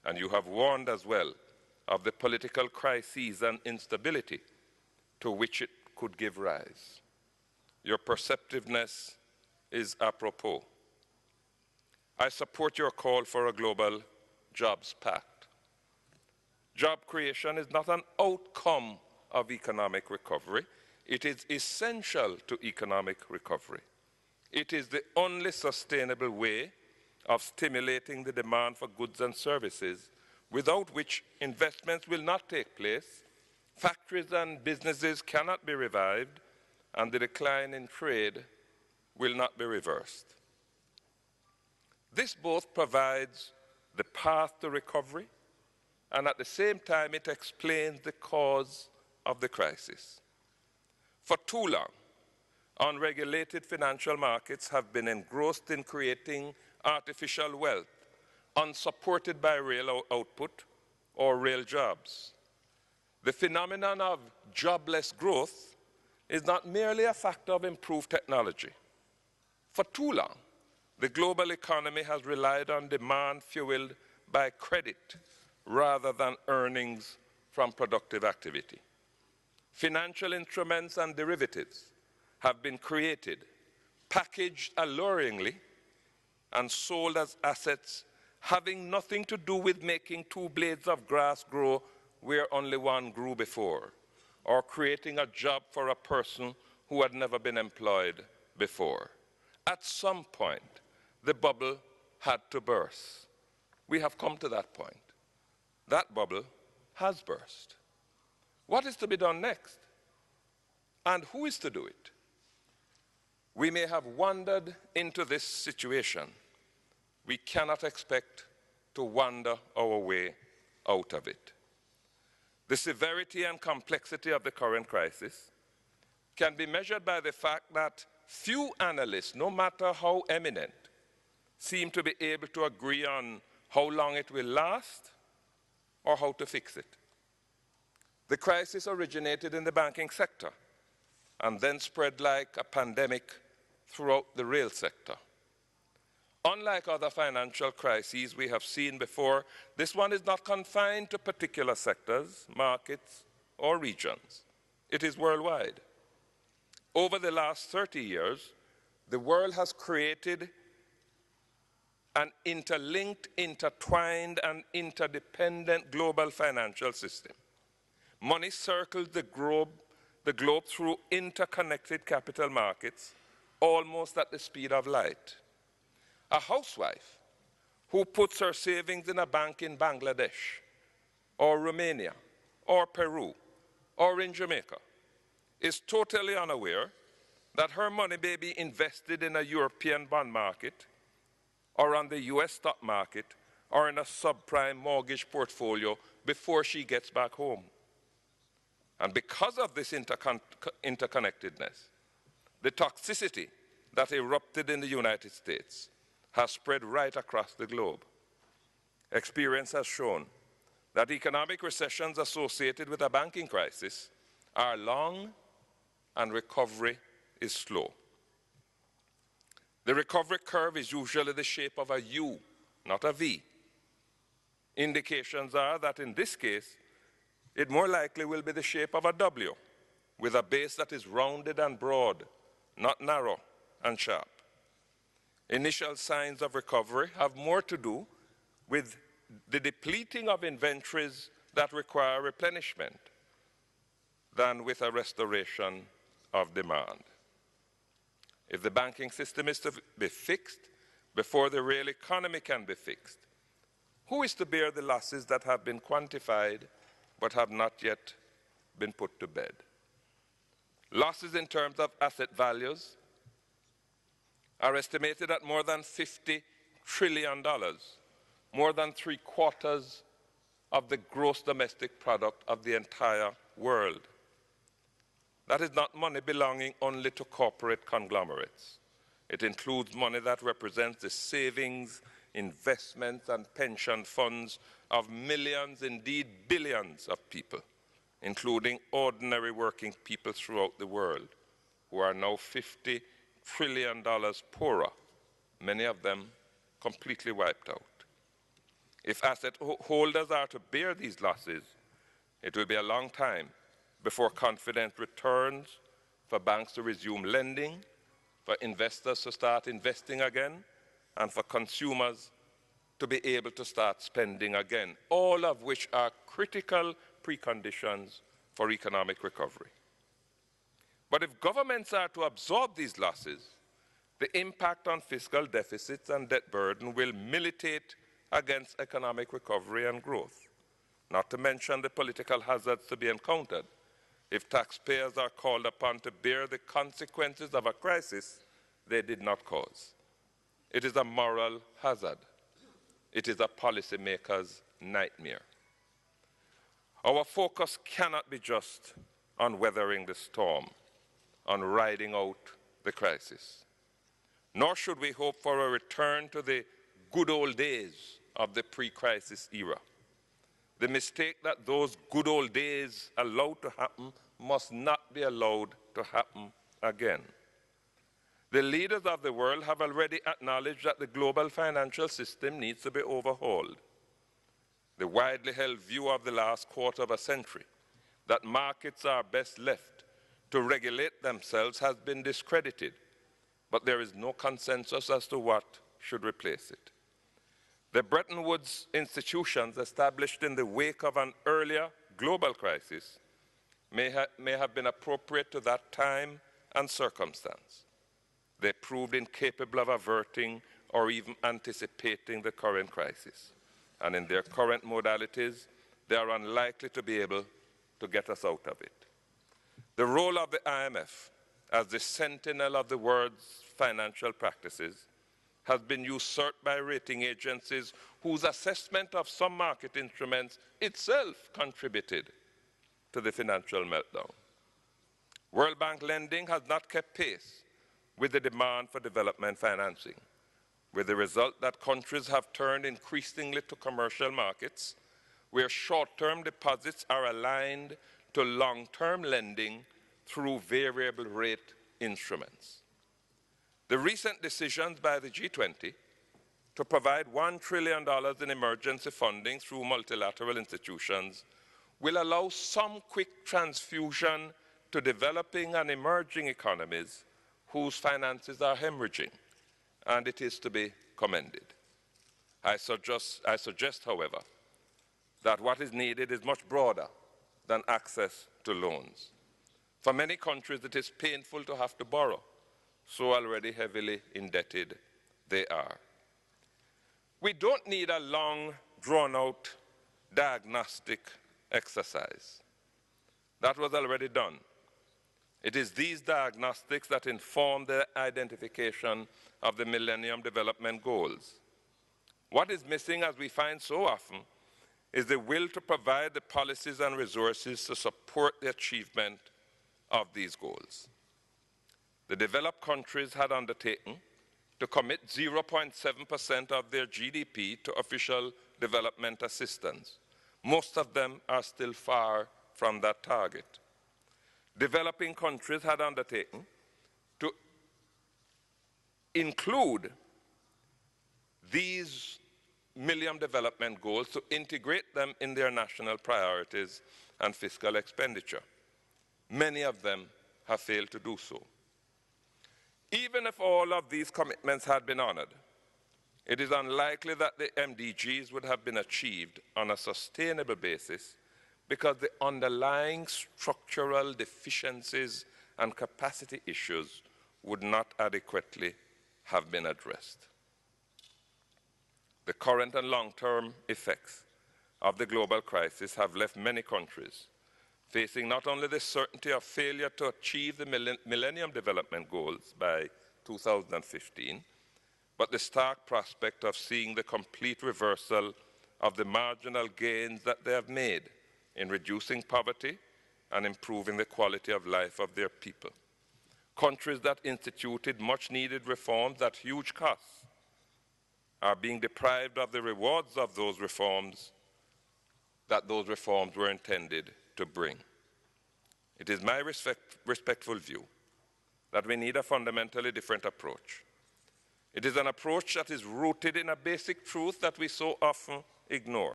and you have warned as well of the political crises and instability to which it could give rise. Your perceptiveness is apropos. I support your call for a global jobs pact. Job creation is not an outcome of economic recovery. It is essential to economic recovery. It is the only sustainable way of stimulating the demand for goods and services, without which investments will not take place, factories and businesses cannot be revived, and the decline in trade will not be reversed. This both provides the path to recovery, and at the same time it explains the cause of the crisis. For too long, unregulated financial markets have been engrossed in creating artificial wealth, unsupported by real output or real jobs. The phenomenon of jobless growth is not merely a factor of improved technology. For too long, the global economy has relied on demand fueled by credit rather than earnings from productive activity. Financial instruments and derivatives have been created, packaged alluringly, and sold as assets having nothing to do with making two blades of grass grow where only one grew before, or creating a job for a person who had never been employed before. At some point, the bubble had to burst. We have come to that point. That bubble has burst. What is to be done next? And who is to do it? We may have wandered into this situation. We cannot expect to wander our way out of it. The severity and complexity of the current crisis can be measured by the fact that few analysts, no matter how eminent, seem to be able to agree on how long it will last or how to fix it. The crisis originated in the banking sector and then spread like a pandemic throughout the rail sector. Unlike other financial crises we have seen before, this one is not confined to particular sectors, markets, or regions. It is worldwide. Over the last 30 years, the world has created an interlinked, intertwined, and interdependent global financial system. Money circles the globe through interconnected capital markets, almost at the speed of light. A housewife who puts her savings in a bank in Bangladesh, or Romania, or Peru, or in Jamaica, is totally unaware that her money may be invested in a European bond market, or on the US stock market, or in a subprime mortgage portfolio before she gets back home. And because of this interconnectedness, the toxicity that erupted in the United States has spread right across the globe. Experience has shown that economic recessions associated with a banking crisis are long and recovery is slow. The recovery curve is usually the shape of a U, not a V. Indications are that in this case, it more likely will be the shape of a W, with a base that is rounded and broad, not narrow and sharp. Initial signs of recovery have more to do with the depleting of inventories that require replenishment than with a restoration of demand. If the banking system is to be fixed before the real economy can be fixed, who is to bear the losses that have been quantified but have not yet been put to bed? Losses in terms of asset values are estimated at more than $50 trillion, more than 3/4 of the gross domestic product of the entire world. That is not money belonging only to corporate conglomerates. It includes money that represents the savings, investments, and pension funds of millions, indeed billions of people, including ordinary working people throughout the world, who are now $50 trillion poorer, many of them completely wiped out. If asset holders are to bear these losses, it will be a long time before confidence returns for banks to resume lending, for investors to start investing again, and for consumers to be able to start spending again, all of which are critical preconditions for economic recovery. But if governments are to absorb these losses, the impact on fiscal deficits and debt burden will militate against economic recovery and growth, not to mention the political hazards to be encountered if taxpayers are called upon to bear the consequences of a crisis they did not cause. It is a moral hazard. It is a policymaker's nightmare. Our focus cannot be just on weathering the storm, on riding out the crisis. Nor should we hope for a return to the good old days of the pre-crisis era. The mistake that those good old days allowed to happen must not be allowed to happen again. The leaders of the world have already acknowledged that the global financial system needs to be overhauled. The widely held view of the last quarter of a century that markets are best left to regulate themselves has been discredited, but there is no consensus as to what should replace it. The Bretton Woods institutions established in the wake of an earlier global crisis may have been appropriate to that time and circumstance. They proved incapable of averting or even anticipating the current crisis. And in their current modalities, they are unlikely to be able to get us out of it. The role of the IMF as the sentinel of the world's financial practices has been usurped by rating agencies whose assessment of some market instruments itself contributed to the financial meltdown. World Bank lending has not kept pace with the demand for development financing, with the result that countries have turned increasingly to commercial markets where short-term deposits are aligned to long-term lending through variable rate instruments. The recent decisions by the G20 to provide $1 trillion in emergency funding through multilateral institutions will allow some quick transfusion to developing and emerging economies whose finances are hemorrhaging, and it is to be commended. I suggest, however, that what is needed is much broader than access to loans. For many countries, it is painful to have to borrow, so already heavily indebted they are. We don't need a long, drawn-out diagnostic exercise. That was already done. It is these diagnostics that inform the identification of the Millennium Development Goals. What is missing, as we find so often, is the will to provide the policies and resources to support the achievement of these goals. The developed countries had undertaken to commit 0.7% of their GDP to official development assistance. Most of them are still far from that target. Developing countries had undertaken to include these Millennium Development Goals, to integrate them in their national priorities and fiscal expenditure. Many of them have failed to do so. Even if all of these commitments had been honored, it is unlikely that the MDGs would have been achieved on a sustainable basis because the underlying structural deficiencies and capacity issues would not adequately have been addressed. The current and long-term effects of the global crisis have left many countries facing not only the certainty of failure to achieve the Millennium Development Goals by 2015, but the stark prospect of seeing the complete reversal of the marginal gains that they have made in reducing poverty and improving the quality of life of their people. Countries that instituted much-needed reforms at huge costs are being deprived of the rewards of those reforms that those reforms were intended to bring. It is my respectful view that we need a fundamentally different approach. It is an approach that is rooted in a basic truth that we so often ignore.